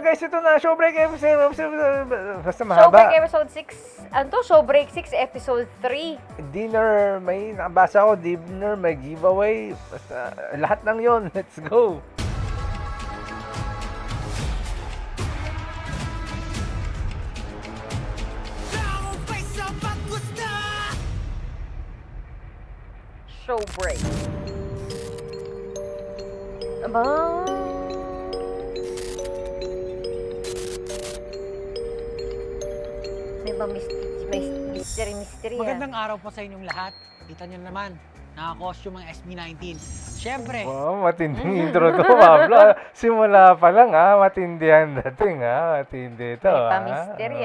guys, ito na, Showbreak episode, basta mahaba. Showbreak episode 6. Ano to? Showbreak 6 episode 3. Dinner, may nabasa ko, dinner, may giveaway. Basta, lahat ng yon. Let's go. Showbreak. Aba. May ba mystery Magandang araw po sa inyong lahat. Kita nyo naman, naka-costume ang SB19. Siyempre, Wow, matinding intro to, Pablo. Simula pa lang, matindi ang dating, matindi ito, May pa-mystery,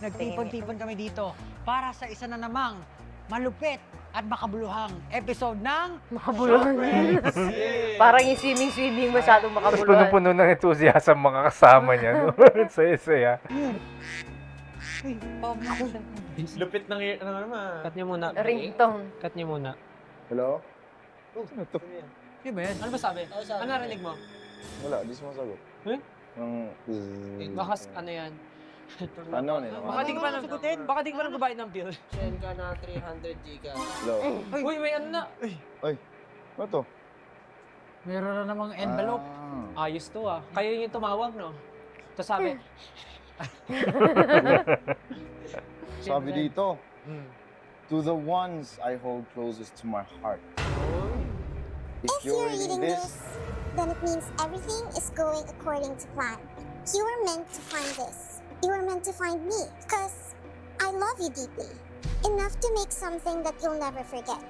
nagtipon-tipon kami dito para sa isa na namang malupit at makabuluhang episode ng Makabuluhan. Parang yung swimming masyadong Tapos makabuluhan. puno-puno ng enthusiasm mga kasama niya. No? Saya-saya. Lupit ng ano naman. Cut niyo muna. Ringtone. Cut niyo muna. Hello? Ano ba yan? Ano ba sabi? Ano narinig mo? Wala, di sumasagot. Eh? Baka ano yan? Ano eh? Baka di ka pa nasagutin? Baka di ka pa nagbabayad ng bill? Send ka na 300 giga. Hello? Uy, may ano na. Ano to? Meron na namang envelope. Ayos to Kayo yung tumawag, no? Tapos sabi, Sabi dito, to the ones I hold closest to my heart. If If you're reading this, then it means everything is going according to plan. You were meant to find this. You were meant to find me, because I love you deeply. Enough to make something that you'll never forget.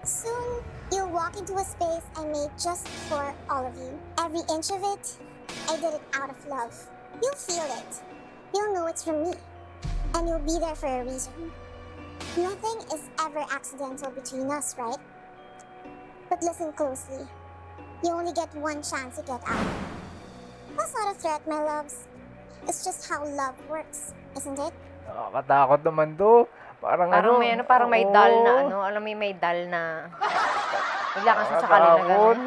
Soon, you'll walk into a space I made just for all of you. Every inch of it, I did it out of love. You'll feel it. You'll know it's from me. And you'll be there for a reason. Nothing is ever accidental between us, right? But listen closely. You only get one chance to get out. That's not a threat, my loves. It's just how love works, isn't it? Nakakatakot naman to. Parang Parang may oo. dal na alam mo may dal na bigla kang sasakali na Nakakatakot. gano'n.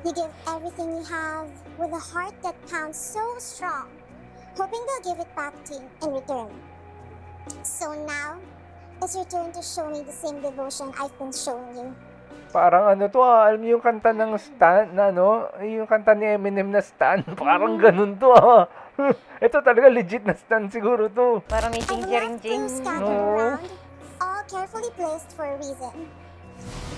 You give everything you have with a heart that pounds so strong, hoping they'll give it back to you in return. So now, it's your turn to show me the same devotion I've been showing you. Parang ano to, alam mo yung kanta ng Stan, na yung kanta ni Eminem na Stan, parang ganun to. Ito talaga legit na Stan siguro to. Parang may I've left clues scattered around, all carefully placed for a reason.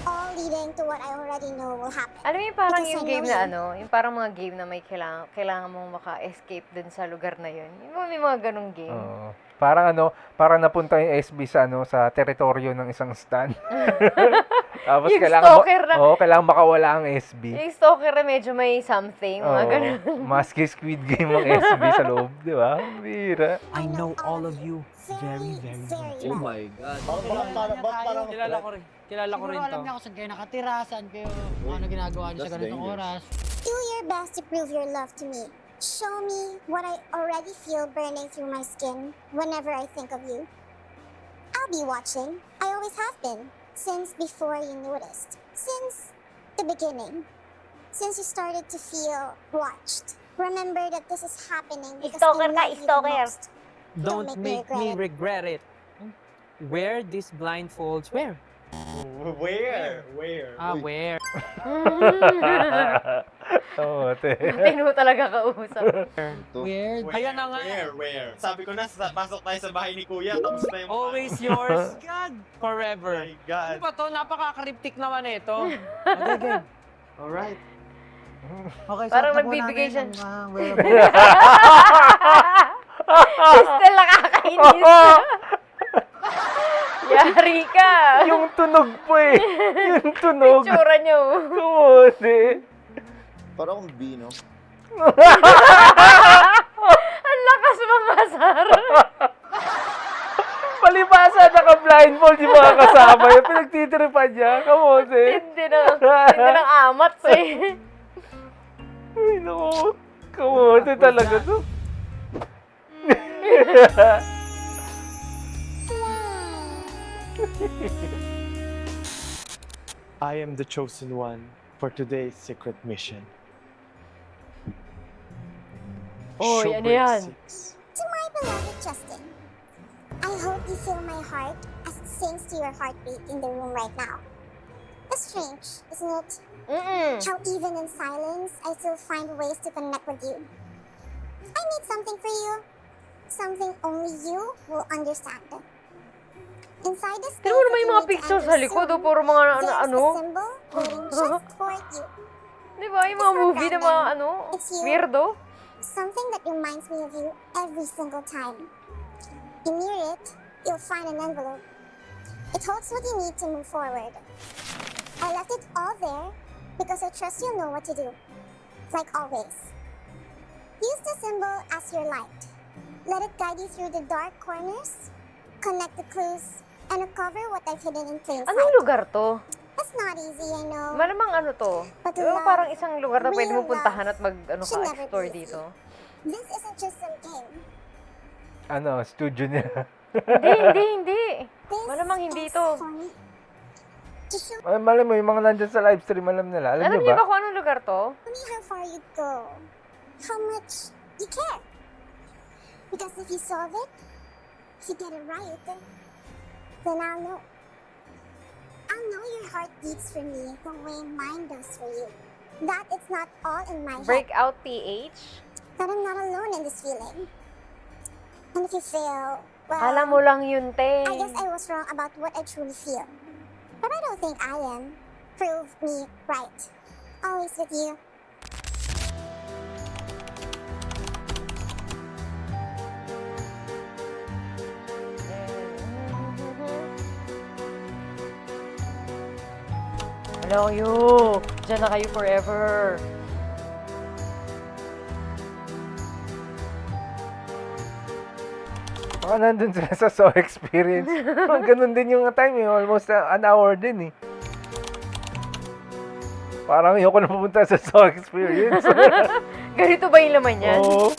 All leading to what I already know will happen. Alam mo yung parang Because yung I game know na you. yung parang mga game na may kailangan mong maka-escape dun sa lugar na yun. Yung may mga ganong game. Oo. Parang parang napunta yung SB sa sa teritoryo ng isang Stan. Tapos Yung kailangan stalker na- kailangan makawala ang SB. Yung stalker na medyo may something, mga Oo. ganun. Maski Squid Game ang SB sa loob, di ba? Bira. I know all of you very, very well. well. my God. Parang Kilala ko rin. Kilala ko rin to. Alam niya kung saan kayo nakatira, saan kayo, kung ano ginagawa niyo sa That's ganitong dangerous. oras. Do your best to prove your love to me. Show me what I already feel burning through my skin whenever I think of you. I'll be watching. I always have been. Since before you noticed. Since the beginning. Since you started to feel watched. Remember that this is happening because Stalker I ka, love you the stalker. most. Don't make me regret it. Wear these blindfolds. Where? Where? Where? Oo, te. Tino talaga kausap. Weird. Ayan na nga. Where? Sabi ko na, pasok tayo sa bahay ni Kuya, tapos na yung... Always yours. God. Oh Forever. my God. Ano ba to? Napaka-cryptic naman ito. Okay. Alright. Okay, Parang suot na po nagbibigay namin siya. ang, wearable. Still nakakainis. Yari ka. Yung tunog po eh. Yung tunog. Itsura niyo. Kumode. Parang akong B, no? Ang lakas mamasar. Palibasa, naka-blindfold yung mga kasama niya. Pinagtitiripan niya. Kumode. Hindi ng amat eh. Ay, naku. Kumode talaga to. I am the chosen one for today's secret mission. Oy, ano yan? To my beloved Justin, I hope you feel my heart as it sings to your heartbeat in the room right now. It's strange, isn't it? How even in silence, I still find ways to connect with you. I need something for you. Something only you will understand. Inside this Tignan mo naman yung mga pictures sa likod, oh, puro mga there's a ano. symbol waiting just for you. Di ba? Yung mga movie na mga ano, weirdo. Something that reminds me of you every single time. You near it, you'll find an envelope. It holds what you need to move forward. I left it all there because I trust you'll know what to do. Like always. Use the symbol as your light. Let it guide you through the dark corners, connect the clues, and uncover what I've hidden in plain Anong sight. lugar to? It's not easy, I know. Malamang ano to? But Di ba love, parang isang lugar na pwede real mo puntahan love, at mag ano should ka, never explore be easy. dito? This isn't just some game. Ano, studio niya. Hindi. This Malamang hindi is ito. for me. To show Ay, malam mo, yung mga nandyan sa live stream, alam nila. Alam Alam niyo niyo ba? ba kung anong lugar to? me how far you'd go. How much you care. Because if you solve it, if you get it right, then I'll know. I'll know your heart beats for me the way mine does for you. That it's not all in my head. Breakout PH? That I'm not alone in this feeling. And if you fail, well, Alam mo lang yun, te. I guess I was wrong about what I truly feel. But I don't think I am. Prove me right. Always with you. Hello, you. Diyan na kayo forever. Baka nandun sila sa So Experience. Ganun din yung time eh. Almost an hour din eh. Parang ayoko na pupunta sa So Experience. Ganito ba yung laman yan? Oo.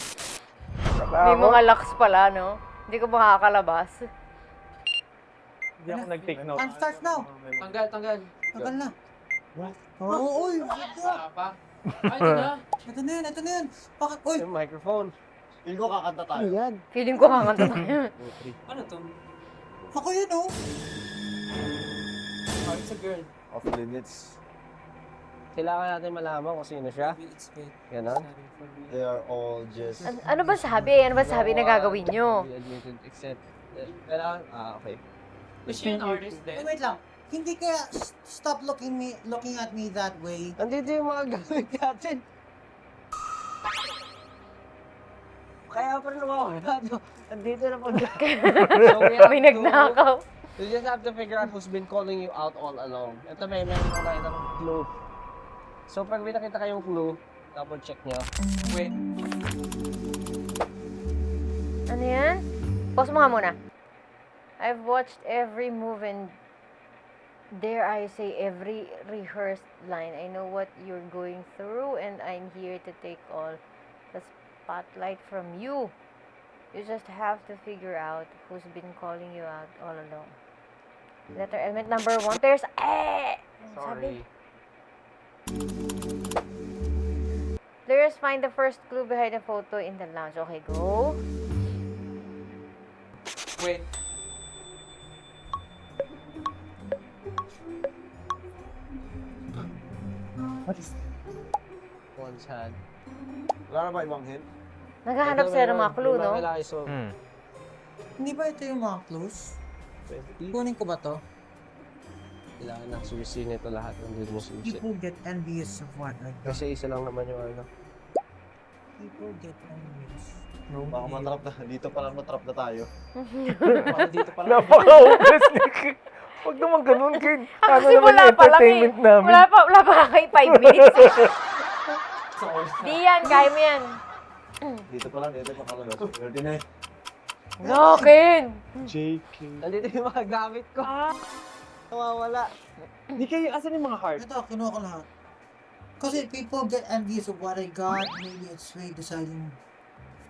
May mga locks pala, no? Hindi ko makakalabas. Hindi ako nag-take note. And start now. Tanggal. Tagal na. Oo, uy. Ay, ito na. Ito na yan. Bakit? Uy. Yung microphone. Feel ko kakanta tayo. Ayan. Feeling ko kakanta tayo. Ano to? Ako yan, oh. Oh, it's a girl. Off limits. Kailangan natin malaman kung sino siya. Ganon. They are all just. Ano ba sabi? Ano ba sabi na gagawin nyo? Admitted, except, kailangan, okay. Is she an artist Wait, then? wait lang. Hindi kaya stop looking at me that way. Nandito yung mga gawin natin. Kaya pa rin nawawala. Nandito na pag May nagnakaw. You just have to figure out who's been calling you out all along. Ito meron ko nakita ng clue. So pag may nakita kayong clue, double check nyo. Wait. Ano yan? Pause mo nga muna. I've watched every move and dare I say every rehearsed line. I know what you're going through and I'm here to take all the spotlight from you. You just have to figure out who's been calling you out all along. Letter element number 1. There's Ano sabi? Sorry. Players find the first clue behind the photo in the lounge. Okay, go. Wait. One's hand. Wala na ba ibang hint? Naghahanap sila ng mga clue, no? So, Hmm. Hindi ba ito yung mga clues? Kunin ko ba to? kailangan na susi nito lahat. Nandito mo susi. People get envious of what I do. Kasi isa lang naman yung ano. People get envious. Baka matrap na. Dito pa lang matrap na tayo. Dito pala. Napaka-hopeless ni Kid. Huwag naman ganun, Kid. Ano Kasi naman wala yung pa lang eh. entertainment namin? Wala pa kay 5 minutes. Di yan, kaya mo yan. Dito pa lang. Dito pa kalabas. 39. Lokin! Nandito yung mga gamit ko. Nawawala. Di kayo, asan yung mga heart? Ito, kinuha ko lahat. Kasi people get envious of what I got. Maybe it's fate deciding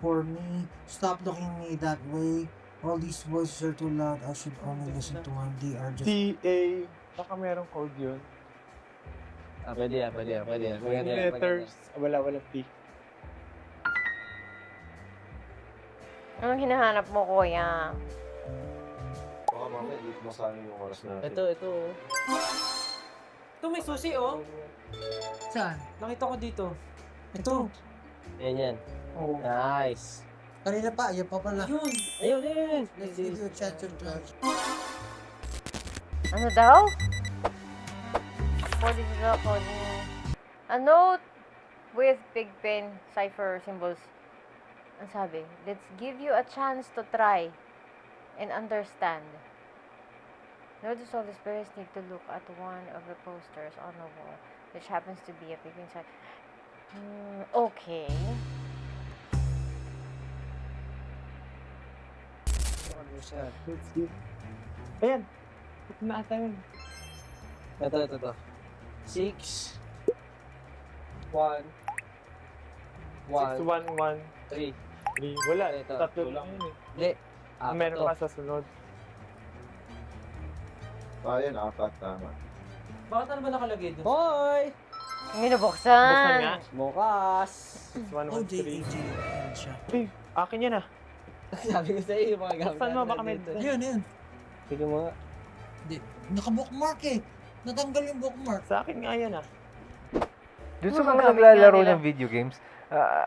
for me. Stop looking at me that way. All these voices are too loud. I should only listen to one. They are just... T-A. Baka merong code yun. Pwede yan. Yung letters. Wala, walang T. Anong hinahanap mo, kuya? Baka mamaya, dito mo sana yung oras natin. Ito. Ito may susi, oh. Saan? Nakita ko dito. Ito. Yan. Oh. Nice. Kanina pa, yan pa pala. Yun. Ayun. Let's give you a chance to judge. Ano daw? What is that? A note with big pen cipher symbols. Ang sabi, let's give you a chance to try and understand. Notice all the spirits need to look at one of the posters on the wall, which happens to be a big inside. Okay. Ayan. Ito na ata yun. Ito. 6 1 1 6-1-1. 3 Wala. Ito. Tatlo lang yun eh. Hindi. Meron pa sa sunod. Ayan, apat, tama. Bakit ano ba nakalagay doon? Hoy! Ang binubuksan. Buksan nga. Bukas! 6-1-1-3. JAG. Ayan siya. Akin yan ah. Sabi ko sa'yo yung mga gamit. Saan mo? Baka may... Yun. Sige mo nga. Naka-bookmark eh. Natanggal yung bookmark. Sa akin nga yan ah. Doon sa Mga mga gamit naglalaro nga nila. ng video games,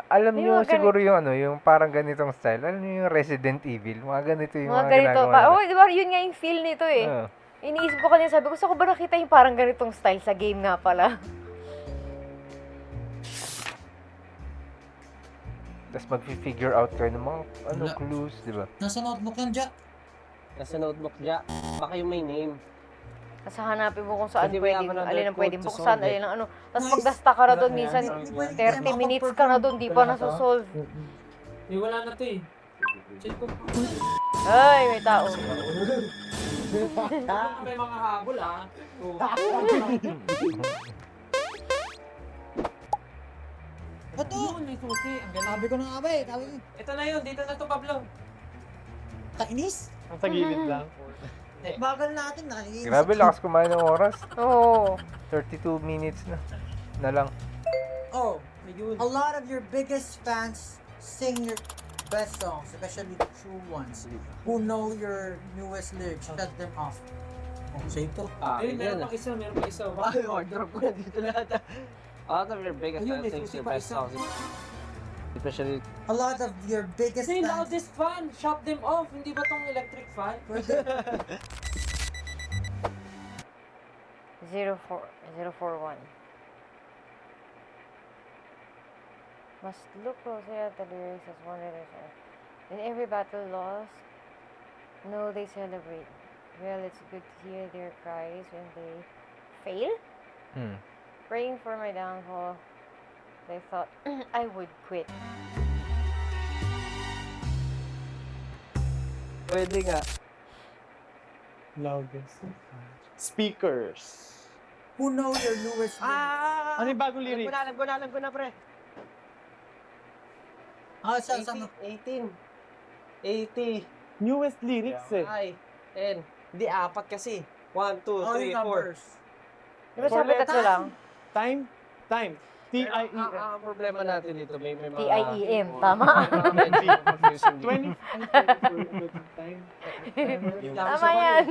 alam May niyo mga siguro yung yung parang ganitong style. Alam niyo yung Resident Evil, mga ganito yung Mga mga ganito ginagawa pa. nila. Oh, di ba? Yun nga yung feel nito eh. Oo. Iniisip ko kanina, sabi ko, gusto ko ba nakita yung parang ganitong style sa game nga pala? Tapos mag-figure out kayo ng mga Wala. clues, di ba? Nasa notebook yan, Jack. Nasa notebook dyan. Baka yung may name. Kasi hanapin mo kung saan Pwede ba pwedeng, yaman ng alin ang code pwedeng to buksan, solve it? alin ang ano. Tapos Nice. magdasta ka na doon, Wala na minsan yan. Hindi pwede 30 minutes ka na doon, di pa nasusolve. Eh, wala na to eh. Check ko. Ay, may tao. May mga habol ah. Ito! Yun, may susi. Ang galing. Sabi ko na nga ba eh. Sabi ko, Ito na yun. Dito na to, Pablo. kainis? Ang sa gilid lang. Bagal natin, nakainis. Grabe, lakas kumain ng oras. Oo. 32 minutes na lang. Oh, a lot of your biggest fans sing your best songs, especially the true ones, who know your newest lyrics. Shut them off. Oh, save to. Eh, meron pa isa. Meron pa isa. Ay, wardrobe ko na dito lahat. Out of your biggest Ayun, may fans, susi your pa best isa. songs. Especially, A lot of your biggest Say fans. loudest fan. Shut them off. Hindi ba tong electric fan? 041. Must look closely at the lyrics as one letter. In every battle lost, no, they celebrate. Well, it's good to hear their cries when they fail. Hmm. Praying for my downfall, they thought I would quit. pwede nga. Loudest. Speakers. Who know your newest lyrics? Ano yung bagong lyrics? Alam ko na, pre. Ah, saan? 18. 80. Newest lyrics eh. Ay, 10. Hindi, 4 kasi. 1, 2, Oh, 3, yung 4. numbers. Di ba For sabi tatlo lang? Time? T-I-E. Ang problema natin dito, may mga... T-I-E-M, tama. 20. Time. Tama yan.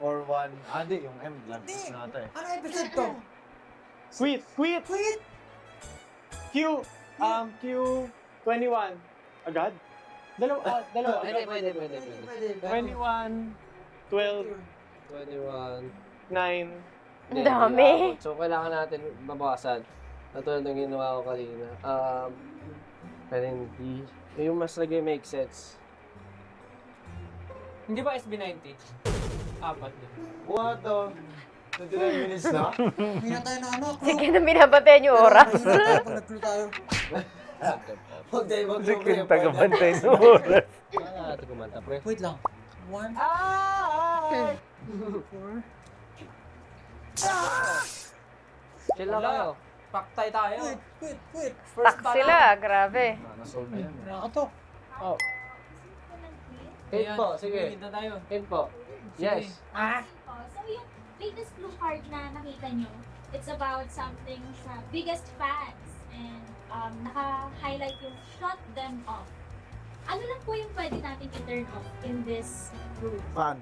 Or one, hindi, yung M, lantas Hindi. nata eh. Ano episode to? Quit. Quit! Q21. Agad? Dalawa. Pwede. 21, 12, 21. 9. Ang dami. So, kailangan natin mabawasan. Katulad ng ginawa ko kanina. Hindi. Yung mas nag-make sense. Hindi ba SB90? Apat din. What the? 29 minutes na? Hindi na tayo na ano, crew. Sige na binabantayan yung oras. Pero mahina tayo pag nag-crew tayo. Kasi kinagabantay ng oras. Kailangan natin kumanta, pre. Wait lang. 1, Ah! 4. Chill lang kayo. Paktay tayo. Quit. Stuck sila, grabe. Nasolve na yan. Nakakato. Hint po, sige. Hint na tayo. Hint po. Yes. So, yung latest clue card na nakita nyo, it's about something sa biggest fans. And naka-highlight yung shut them off. Ano lang po yung pwede natin i-turn off in this room? Fan.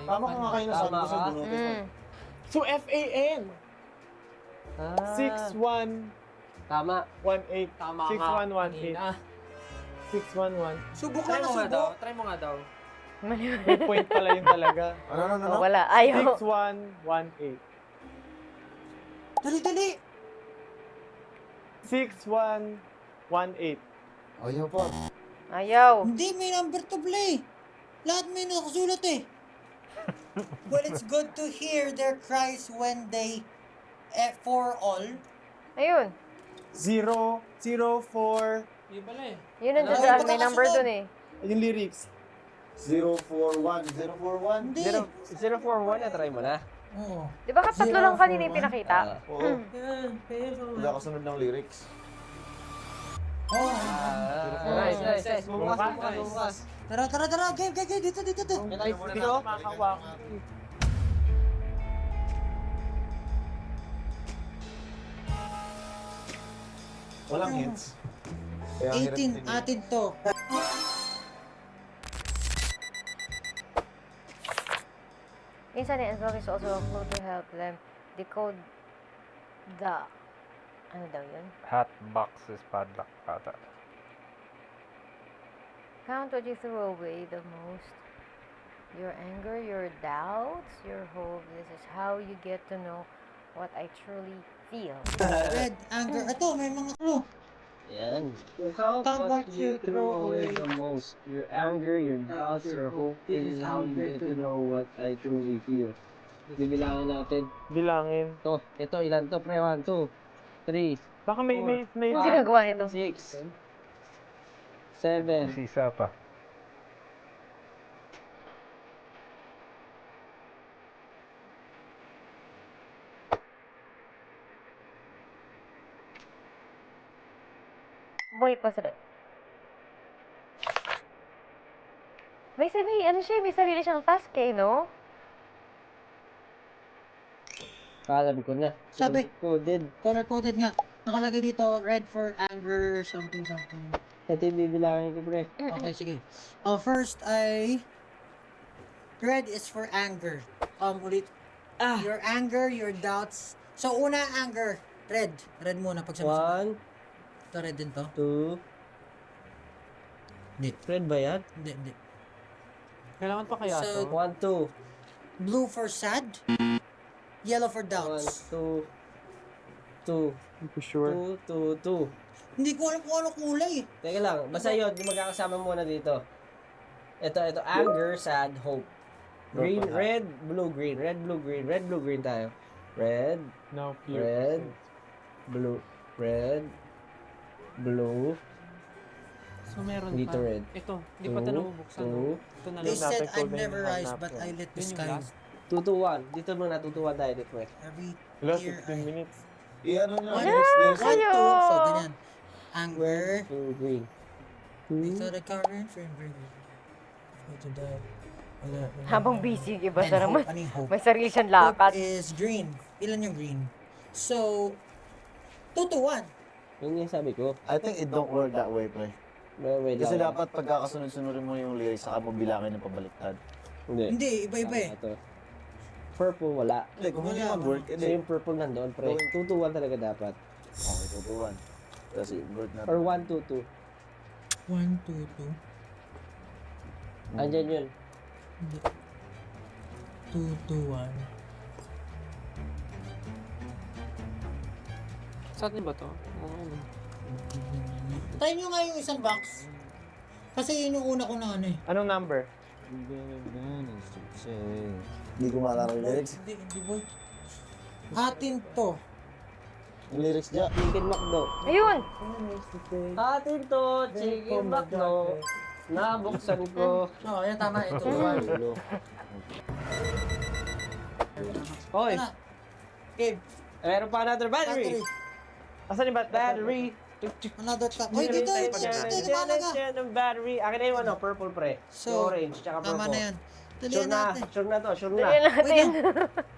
Tama ka nga kayo na sabi ko sa Tama ka. bunutin. So, FAN. Ah, 6118. Tama. Tama 6118. 6118. 6118. Subok Try na mo nga daw. subok. Try mo nga daw. Mali. May point pala yun talaga. Oh, wala. Ayaw. 6118. Dali, dali. 6118. Ayaw pa. Ayaw. Hindi, may number to play. Lahat may nakasulat eh. Well, it's good to hear their cries when they, for all. Ayun. 004. Hindi pala eh. Yun ang Ano? dadaan. Ay, May number pagkakasunod. dun eh. Yung lyrics. 041. 041? Hindi. 041 na try mo na. Oo. Di ba tatlo lang kanina yung pinakita? Oo. Wala ka sunod ng lyrics. Oh, Nice, nice, nice. Bumukas, Bumukas, bumukas, nice. bumukas. tara, tara, tara. Game, game, game. Dito, dito, dito. Dito, makakawak. Walang hints. Kaya ang hirap 18, din. atin to. Minsan eh, Xbox is also a clue to help them decode the... Ano daw yun? Hot boxes padlock ata. Count what you threw away the most. Your anger, your doubts, your hope. This is how you get to know what I truly feel. Red, anger. Ito, may mga clue. Yan. Count what you throw away the most. Your anger, your doubts, your hope. This is how you get to know what I truly feel. Bibilangin natin. Bilangin. Ito ilan to? Pre, 1, 2, 3, Baka may Ano ginagawa nito? 6, 7, Sisa pa. Wait, what's it? Ano siya, may sarili siyang task eh, no? alam ko na. Sabi. Coded. Color-coded nga. Nakalagay dito, red for anger, something, something. Ito yung bibilangin ko, pre. Okay, sige. First ay... Red is for anger. Ulit. Your anger, your doubts. So, una, anger. Red. Red muna pag sabi. 1, Ito, red din to. 2. Hindi. Red ba yan? Hindi, hindi. Kailangan pa kaya So, to? 1, 2. Blue for sad. Yellow for 1, doubts. 2. 2. Hindi ko sure. 2, 2, 2. Hindi ko alam kung ano kulay. Teka lang, basta yun, yung magkakasama muna dito. Ito, anger, sad, hope. Green, red, blue, green. Red, blue, green. Red, blue, green tayo. Red, Now, red, blue, red, blue, So, meron dito red. Ito, 2, 2, Ito na They lang. said Natin I'd ko, never then rise, hanap but ko. I lit the Yun yung sky. last. 2, 2, 1. Dito muna, 2, 2, 1 tayo dito, eh. Every Last year 15 minutes. Ano nyo? One, Lyrics. one, two. So, ganyan. Anger. Blue, green. Dito the current frame breaker. To die. Habang busy yung iba And siya naman. hope. Ano yung hope? May sarili siyang Hope lakad. is green. Ilan yung green? So, 2 to 1. Yun yung sabi ko. I think it don't work that way, pre. Wait Kasi lang. dapat pagkakasunod-sunodin mo yung lyrics, saka mo bilangin ng pabaliktad. Hindi. Hindi, iba-iba eh. Ito. Purple, wala. Hindi, kung hindi Wala, mag-work, So, hindi. yung purple nandoon, pre. 2, 2, 1 talaga dapat. Okay, tutuwan. Kasi work na. Or 1, 2, 2. 1, 2, 2. Andyan yun. 2 to 1. Sa atin ba to? Try nyo nga yung isang box. Kasi yun yung una ko na ano eh. Anong number? Hindi ko maalala yung lyrics. Hindi boy. Atin to. Yung lyrics dyan. Chicken McDo. Ayun! Atin to, chicken McDo. Nabuksan ko. So, ayan tama. Ito. Hoy, Ano? Gabe, meron pa another battery. battery. Asan yung Battery. Another cup. Uy, dito. Dito malaga. Ng battery. Akin na yung ano, purple pre. So, Yung orange, tsaka Tama purple. na yan. Sure Tuloyan na, natin. sure na to, sure Dali na. natin.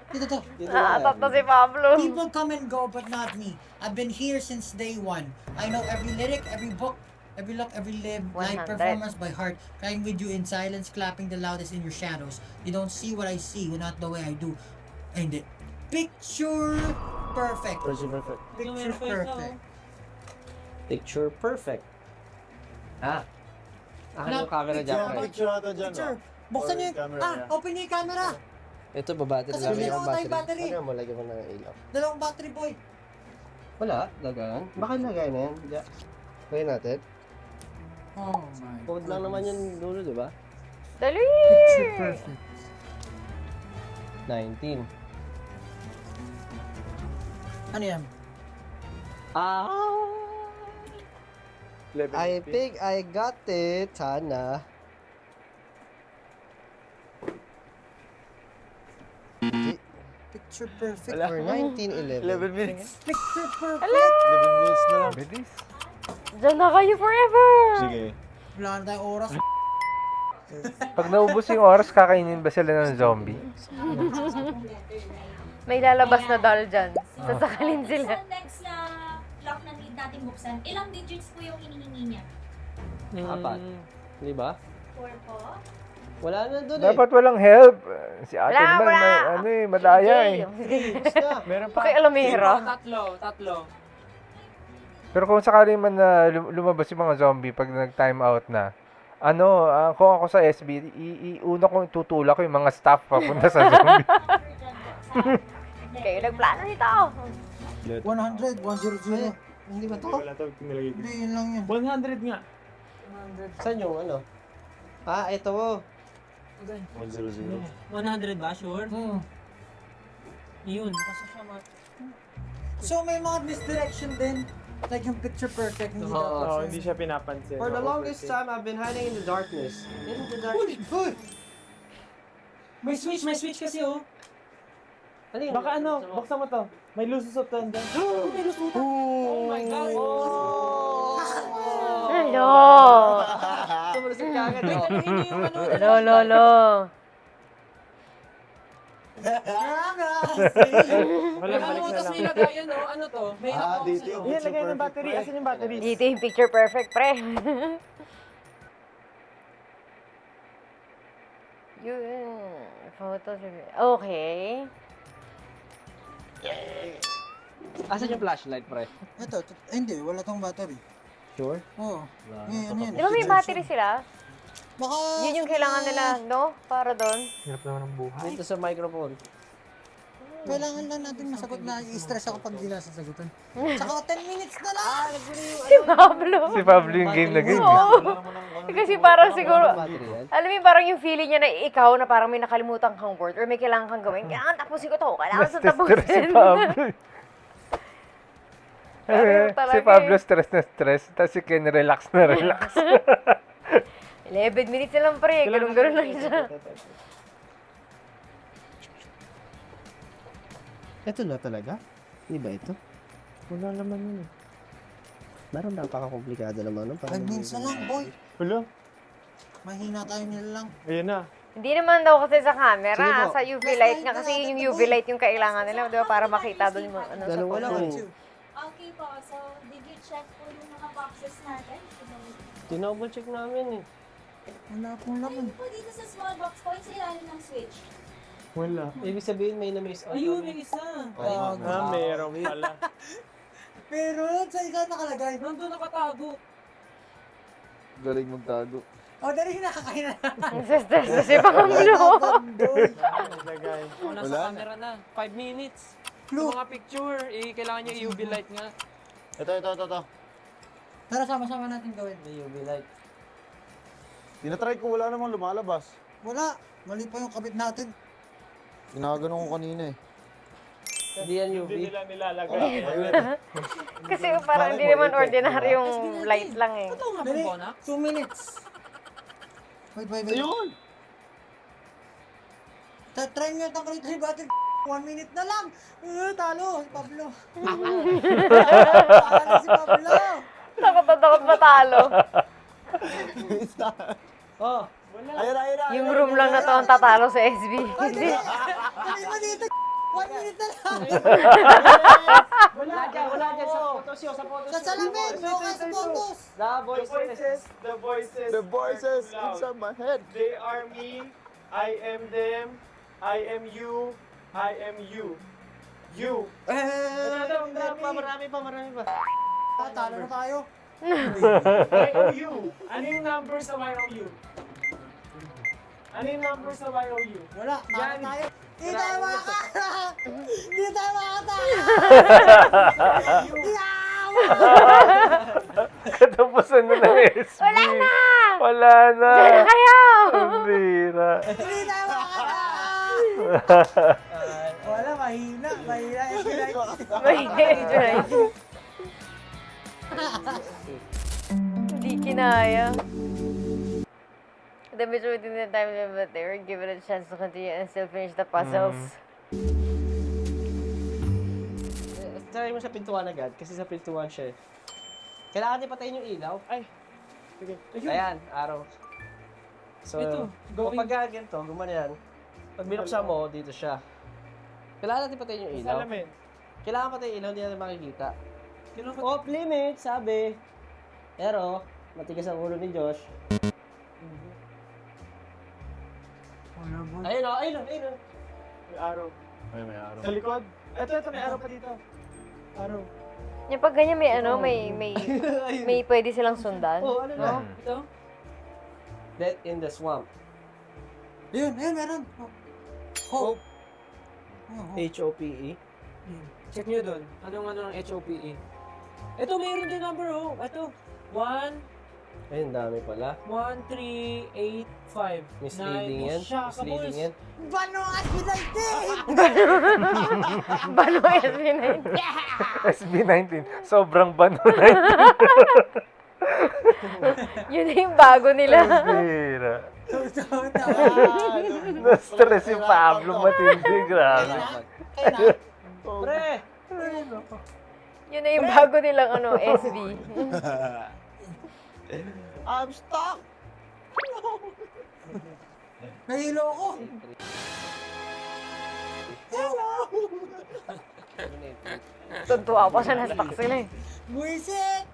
Dito to. Dito na. Naatat na si Pablo. People come and go, but not me. I've been here since day one. I know every lyric, every book, Every look, every live 100. live performance by heart, crying with you in silence, clapping the loudest in your shadows. You don't see what I see, not the way I do. And it. Picture perfect. Picture perfect. Picture perfect. Picture perfect. Ah. Akin yung camera dyan, pre. Picture ata dyan, Picture. no? Buksan Or niyo yung camera yung, niya. open niyo yung camera. Ito, babattery Kasi lang may yung dalawa tayong battery. Ano mo, lagyan mo ng ilaw. Dalawang battery boy. Wala, lagaan. Baka lagay na yan. Diyan. Kaya natin. Oh my. Code lang naman yung dulo, di ba? Dali! Picture perfect. 19. Ano yan? Ah! I think I got it. Sana. Picture perfect. For 1911. 11 minutes. Picture perfect. 11 minutes na lang. Bilis. Diyan na kayo forever! Sige. Wala na tayong oras. Pag naubos yung oras, kakainin ba sila ng zombie? May lalabas na doll dyan. Sasakalin sila. Sa next na lock na need natin buksan, ilang digits po yung hinihingi niya? 4. Di ba? 4 po. Wala na doon Dapat walang help. Si ate Wala, naman, wala. madaya eh. Basta. Meron Okay, alamira. Tatlo. Pero kung sakali man na lumabas yung mga zombie pag nag-time out na, kung ako sa SB, una kong itutulak ko yung mga staff papunta sa zombie. Kayo nagplano nito. 100, 100. Hindi ba to? Wala to, pinilagay ko. Hindi, yun lang yun. 100 nga. Saan yung ano? Ah, ito. 100. 100 ba? Sure? Yun. So may mga misdirection din. Like yung picture perfect. Hindi Oo, dapat. Oo, hindi siya pinapansin. For the longest time, I've been hiding in the darkness. In the darkness. Hoy! May switch kasi oh. Ano yun? Baka ano, buksan mo to. May lusus of thunder. Oh my God! Hello! Sumulusot ka agad. Lolo. Walang balik na lang. Ano to? Dito yung Yan, picture lagay ng perfect. battery. Asan yung battery? Dito yung picture perfect, pre. Yun. Photos. Okay. Asan yung flashlight, pre? Ito, hindi, wala tong battery. Sure? Oo. Yan, yan. Di ba may battery sila? Baka... Yun yung kailangan nila, no? Para doon. Hirap naman ng buhay. Dito sa microphone. Kailangan lang natin masagot na i-stress ako pag di nasasagutan. Tsaka 10 minutes na lang! Si Pablo. Si Pablo yung game na game. Oo. Kasi parang siguro, Battery yan. alam mo yung parang yung feeling niya na ikaw na parang may nakalimutan kang word or may kailangan kang gawin. Kailangan tapusin ko to. Kailangan sa Stress si tapusin. Pablo. Pero talaga Si Pablo stress na stress, tapos si Ken relax na relax. 11 minutes na lang, pre. Ganun-ganun lang siya. Ito na talaga? Hindi ba ito? Wala naman yun. Parang napaka-komplikado naman. No? 5 minutes na lang, boy. Hulo? Mahina tayo nila lang. Ayun na. Hindi naman daw kasi sa Sige camera, po. sa UV light nga. Kasi yung UV light yung kailangan nila, di ba? Para makita doon yung mga ano sa Dalawa lang. photo. Okay po, so did you check po yung mga boxes natin? Tinouble-check namin eh. Wala pong laman. Po dito sa small box po, yung sa ilalim ng switch. Wala. Ibig sabihin may na-miss out. Ayun, may isa. Meron pala. Pero sa isa nakalagay. Nandun nakatago. Galing magtago. O, dali nakakain na. Nasa-stress na si Pablo. Naglagay. Wala na. na. 5 minutes. Clue. Mga picture, kailangan niya UV light nga. Ito. Tara, sama-sama natin gawin. May UV light. Tinatry ko, wala namang lumalabas. Wala. Mali pa yung kabit natin. Ginaganon ko kanina eh. Hindi yan UV. Hindi nila nilalagay. Kasi parang hindi naman ordinaryong light lang eh. Dali, 2 minutes. Wait. Ayun! Try nyo itong creative battle. 1 minute na lang. Talo, si Pablo. Talo si Pablo. Takot matalo. Oh! Ayun. Yung room lang na to ang tatalo sa SB. Dali mo dito. 1 minute na lang. Wala dyan sa photos yun, sa photos Sa salamin, okay sa photos. The voices. The voices. The voices are loud. inside my head. They are me. I am them. I am you. I am you. You. Marami pa. Talo na tayo. YOU. Ano yung number sa YOU? Ano yung number sa YOU? Wala, talo tayo. Hindi tayo makakata. Hindi tayo makakata. Katapusan na ng SB. Wala na! Wala na. Diyan na kayo! Ang bira. Hindi tayo makakata. Wala, mahina. Mahina. Hindi kinaya. The majority of the time, but they were given a chance to continue and still finish the puzzles. Try mo sa pintuan agad, kasi sa pintuan siya eh. Kailangan din patayin yung ilaw. Ay! Sige. Ayan, araw. So, kapag ganito, gumanyan. Pag binuksan mo, dito siya. Kailangan natin patayin yung ilaw. Salamin. Kailangan patayin yung ilaw, hindi natin makikita. Off limit, sabi. Pero, matigas ang ulo ni Josh. Ayun o. May araw. Ay, may araw. Sa likod. Ito, may araw pa dito. Araw. Yung pag ganyan may ano, may pwede silang sundan. Oh, ano na? Mm. Ito? Death in the Swamp. Yun, meron. Hope. H-O-P-E. Check nyo doon. Anong HOPE? Ito, mayroon din number oh. Ito. 1, Ayun, dami pala. 1, 3, 8, 5. Misleading yan. Misleading yan. Bano at United! Bano SB19. SB19. Sobrang bano na Yun na yung bago nila. Bira. Na-stress si Pablo matindi. Grabe. Pre! Yun na yung bago nilang ano, SB. I'm stuck! Nahilo ko. Tuntua pa siya, na-stuck sila eh. Buisit!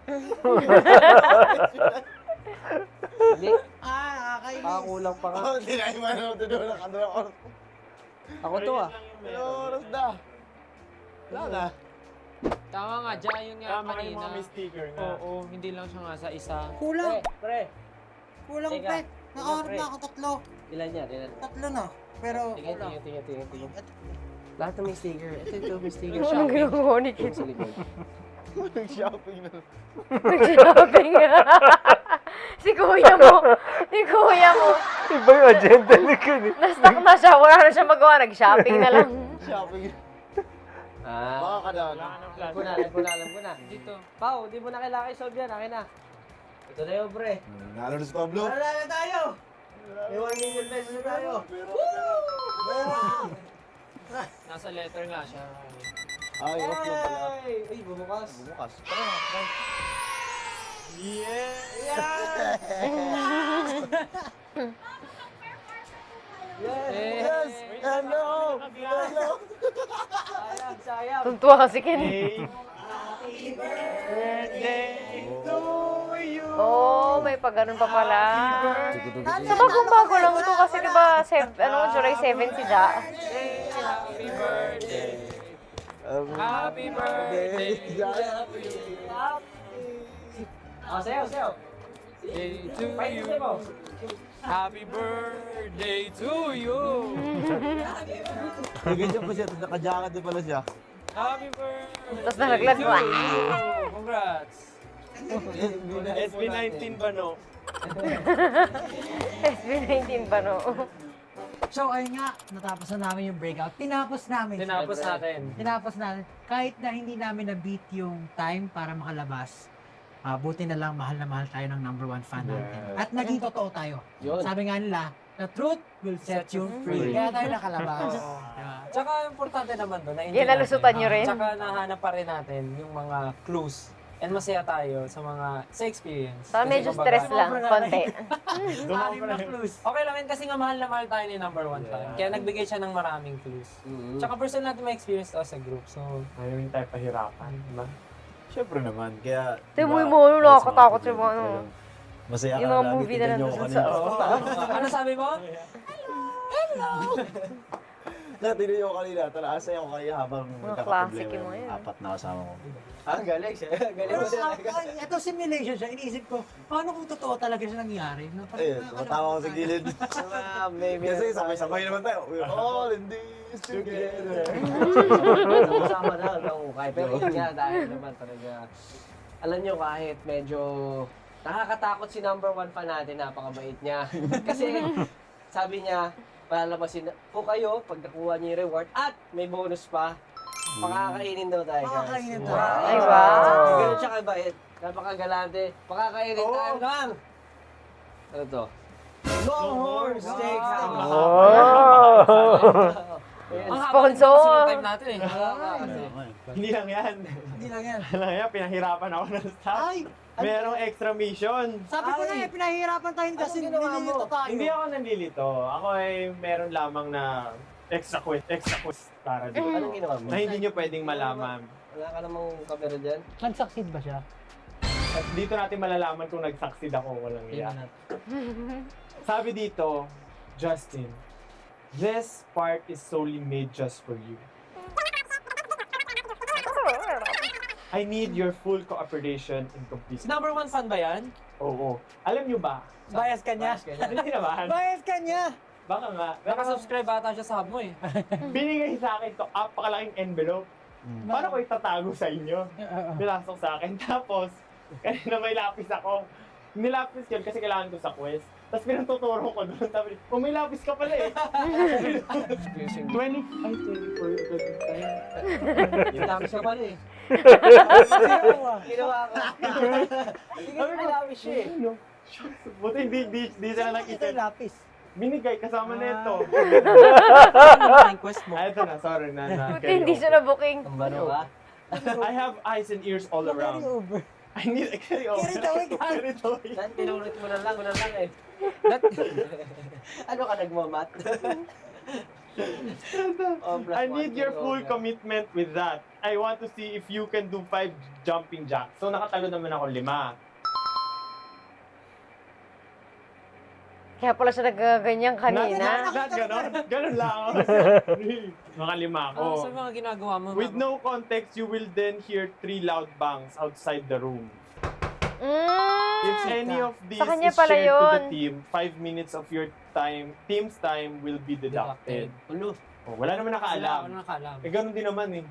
Hindi. Nakakainis. Kulang pa nga. Oh, hindi na yung manood doon. Nakadala ko. Ako to ah. Ano oras na? Wala na. Tama nga, dyan yung nga Tama yung kanina. mga may sticker nga. Oo, hindi lang siya nga sa isa. Kulang. Pre! Kulang, Teka. pre. Nakaharap Pre. na ako 3. Ilan yan? Ilan? 3 na. Pero kulang. Tingnan. Lahat na may sticker. Ito, may sticker. Anong ginagawa ni Kid? Sa likod. Nag-shopping na. Nag-shopping Si kuya mo. Iba yung agenda ni Kun. Na-stuck na siya. Wala na siya magawa. Nag-shopping na lang. Shopping. Ah. Baka ka na. Alam ko na. Dito. Pao, di mo na kailangan i-solve yan. Akin na. Ito na yun, pre. Nalo na si Pablo. Wala na tayo! May 1 million pesos na tayo. Nasa letter nga siya. Ay, off lang pala. Ay, bumukas. Bumukas. Tara na. tara. Yes! Hello! Hello! Sayang. Tuntua kasi Ken. Birthday to you. Oh, may pag-ganun pa pala. So, bagong-bago lang ito kasi diba, July 7 si Ja. Happy birthday. Happy birthday. Sayo. Day to Fight you. mo. Happy birthday to you. Ganyan pa siya. Naka-jacket din pala siya. Happy birthday. Tapos nalaglag. to you. Congrats. SB19 ba no? SB19 ba no? So, ayun nga, natapos na namin yung breakout. Tinapos namin. Tinapos natin. Kahit na hindi namin na-beat yung time para makalabas, buti na lang mahal na mahal tayo ng number 1 fan natin. At naging totoo tayo. Yun. Sabi nga nila, the truth will set you free. Kaya tayo nakalabas. Diba? Tsaka importante naman doon na Yan, nalusutan nyo rin. Tsaka nahanap pa rin natin yung mga clues. And masaya tayo sa experience. So, medyo Kasi stress kumbaga, lang, konti. anim na clues. Okay lang yun kasi nga mahal na mahal tayo ni number 1 fan. Kaya nagbigay siya ng maraming clues. Tsaka personal natin ma-experience to sa group. So, Ayaw yung tayo pahirapan, di ba? Siyempre naman, kaya... Tiboy mo, nakakatakot yung mga ano. Masaya ka Yung mga lagi, movie na tignan niyo nandun ako sa... kanina. ano sabi mo? Natin niyo ako kanina, talaasay ako kaya habang Mga classic yung mga yung yun. apat na kasama ko. Galing siya. Galing Pero mo siya. ito simulation siya, iniisip ko, paano kung totoo talaga siya nangyari? Na, Ayun, tumatawa ko sa gilid. Maybe. Kasi sabay-sabay naman tayo. We're all in this together. Sama na lang ukay. Pero yun nga, dahil naman talaga. Alam nyo, kahit medyo nakakatakot si number 1 fan natin, napakabait niya. Kasi sabi niya, palalabasin ko kayo pag nakuha niyo yung reward at may bonus pa. Pakakainin daw tayo, guys. Pakakainin tayo. Ay, wow. Ganun siya kabait. Napakagalante. Pakakainin tayo lang. Ano to? Longhorn Steaks. Ang haba Sponsor. kasi ng time natin eh. Hindi lang yan. Hindi lang yan. Hindi lang yan, pinahirapan ako ng staff. Ay! Merong extra mission. Sabi ko na pinahihirapan tayo kasi Anong ginawa mo? nililito tayo. Hindi ako nandilito. Ako ay meron lamang na extra quest para dito. Anong ginawa mo? Na hindi nyo pwedeng malaman. Wala ka namang kamera dyan? Nag-succeed ba siya? At dito natin malalaman kung nag-succeed ako o walang iya. Sabi dito, Justin, this part is solely made just for you. I need your full cooperation and complicity. Number 1 fan ba yan? Oo. Alam nyo ba? Bias ka niya? Hindi naman. Bias ka niya! Baka nga. Nakasubscribe ata siya sa hub mo eh. Binigay sa akin to apakalaking envelope. Paano ko itatago sa inyo? Pinasok sa akin. Tapos, kanina may lapis ako. Nilapis yun kasi kailangan ko sa quest. Tapos pinatuturo ko doon. Sabi, may lapis ka pala eh. 24 time. Yung lapis ka pala eh. Ginawa ka. Hindi ka may lapis siya eh. Buti hindi sila nakita. lapis. Binigay kasama na ito. Ano quest mo? Ito na, sorry na. Buti hindi siya na-booking. Ang bano ka? I have eyes and ears all around. over. I need a carry over. Carry the weight. Carry the weight. Dahil pinulit mo na lang eh. Ano ka nagmamat? I need your full commitment with that. I want to see if you can do 5 jumping jacks. So nakatalo naman ako 5. Kaya pala siya nagaganyan kanina. Not ganon. Ganon lang ako. Mga 5 ako. Ano sa mga ginagawa mo? With no context, you will then hear 3 loud bangs outside the room. If any of these Sa kanya is pala shared to the yun. team, 5 minutes of your team's time will be deducted. Ulo. Oh, wala naman nakaalam. Wala nakaalam. Eh, ganun din naman eh.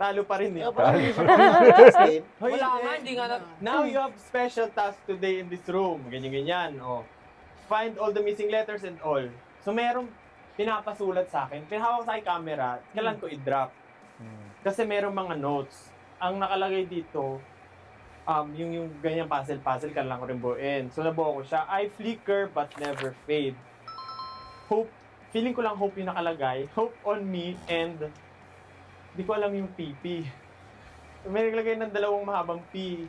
Talo pa rin eh. Hoy, Wala nga, hindi nga na... Now you have special task today in this room. Ganyan-ganyan. Oh. Find all the missing letters and all. So merong pinapasulat sa akin. Pinahawak sa akin camera. Kailan ko i-drop. Kasi merong mga notes. Ang nakalagay dito, yung ganyan puzzle, kailangan ko rin buuin. So nabuo ko siya. I flicker but never fade. Hope, feeling ko lang hope yung nakalagay. Hope on me and di ko alam yung PP. May naglagay ng 2 mahabang P.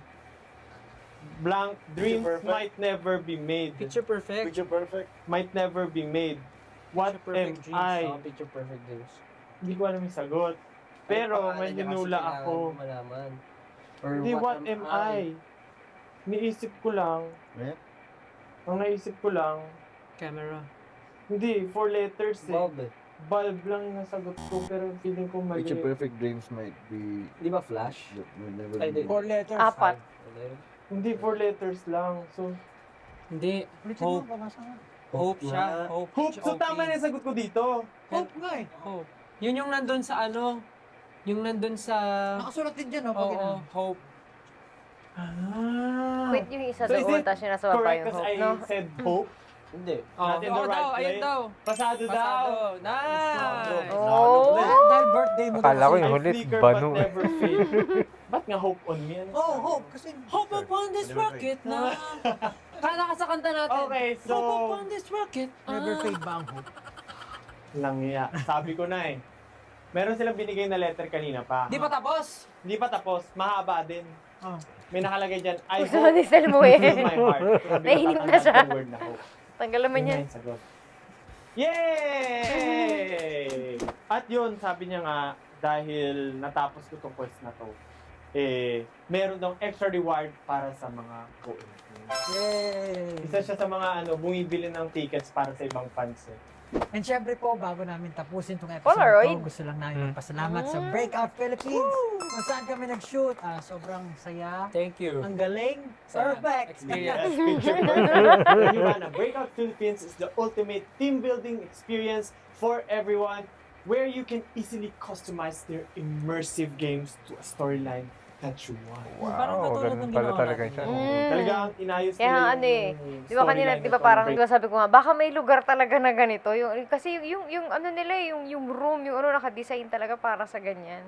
Blank, dreams perfect. might never be made. Picture perfect. Picture perfect. Might never be made. What Picture perfect am I? Picture perfect dreams. Hindi ko alam yung sagot. Pero may hinula ako. Hindi, what am I? Niisip ko lang. Eh? Ang naisip ko lang, Camera. hindi, 4 letters eh. Bulb eh. Bulb lang yung nasagot ko, pero feeling ko mali. Picture perfect dreams might be... Di ba flash? that will never Ay, be. di. 4 letters. 4. Hindi, 4 letters lang. So, Hindi. Ulitin mo, Hope. babasa nga. Hope siya. Hope. hope. So, tama na yung sagot ko dito. Hope nga eh. Hope. Yun yung nandun sa ano. Yung nandun sa... Nakasulat din dyan, no? Oo, Pag ina. hope. Quit yung isa So, is doon, it tapos yung nasa baba correct yung because hope, I no? said hope? Hindi. Not in the right daw, ayun place? daw. Pasado daw. Pasado. Nice! Oh! Dahil birthday mo. Akala ko daw. yung I hulit, flicker banu but eh. never fade. Ba't nga hope on me? Ano? Oh, hope. Kasi Hope upon this rocket na. Kala ka sa kanta natin. Okay, so... Hope upon this rocket. never fade ba ang hope? Langya. Sabi ko na eh. Meron silang binigay na letter kanina pa. Di pa tapos. Hindi pa tapos. Mahaba din. May nakalagay dyan, I Gusto hope na ni Selmo eh. fill my heart. Sabi ko, Nahinig na siya. tatandaan ko yung word na hope. Tanggal naman yan. Yun yung sagot. Yay! At yun, sabi niya nga, dahil natapos ko tong quest na to, meron daw extra reward para sa mga co-entries. Yay! Isa siya sa mga bumibili ng tickets para sa ibang fans eh. And syempre po, bago namin tapusin tong episode Polaroid. to, gusto lang namin magpasalamat sa Breakout Philippines kung saan kami nag-shoot. Sobrang saya. Thank you. Ang galing. Sa Perfect. experience. Breakout Philippines is the ultimate team building experience for everyone where you can easily customize their immersive games to a storyline that you want. Parang Wow, katulad ganun ng pala ginawa talaga natin. siya. Talagang inayos Kaya nila ano eh, di ba kanina, storyline di ba ng parang, Break- di ba sabi ko nga, baka may lugar talaga na ganito. Kasi yung ano nila, yung room, yung ano, nakadesign talaga para sa ganyan.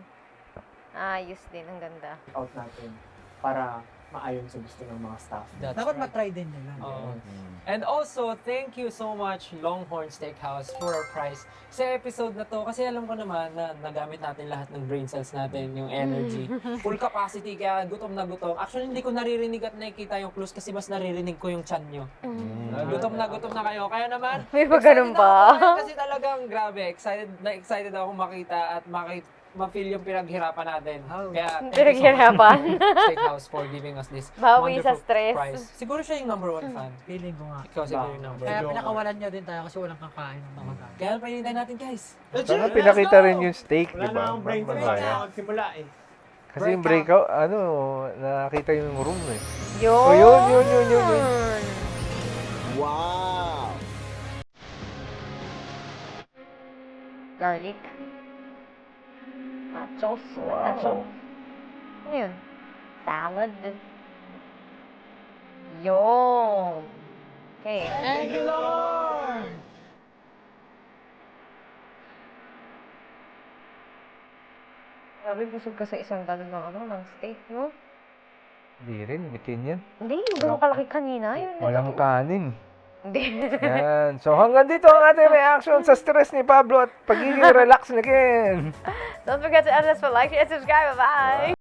Ayos din, ang ganda. out natin para maayon sa gusto ng mga staff. That's Dapat right. matry din nila. Oo. And also, thank you so much Longhorn Steakhouse for our prize sa episode na to. Kasi alam ko naman na nagamit natin lahat ng brain cells natin, yung energy. Full capacity, kaya gutom na gutom. Actually, hindi ko naririnig at nakikita yung clues kasi mas naririnig ko yung chan nyo. Gutom na kayo. Kaya naman, May pa ganun excited ako ba? kumain kasi talagang grabe. Excited ako makita at ma-feel yung pinaghirapan natin. Kaya, thank you so much, Pinaghirapan. Steakhouse, for giving us this Bawi sa wonderful stress. prize. Siguro siya yung number one fan. Feeling ko nga. Ikaw siguro yung number Kaya one. pinakawalan nyo din tayo kasi walang kakain ng mga tayo. Kaya pahinintay natin, guys. Sana pinakita rin yung steak, Wala di ba? na akong brain cells Mamaya. na magsimula eh. Kasi yung breakout, nakita yung room eh. Yun. Oh, yun. Wow! Garlic. Nachos. Nachos. Ano yun? Salad. Yun. Okay. Thank you, Lord! Grabe, busog ka sa isang galon ng steak, no? Hindi rin, bitin yan. Hindi, yung ganun kalaki kanina. Yun. Walang kanin. Hindi. Yan. So hanggang dito ang ating reaction sa stress ni Pablo at pagiging relax na again. Don't forget to like, share, and subscribe. Bye-bye!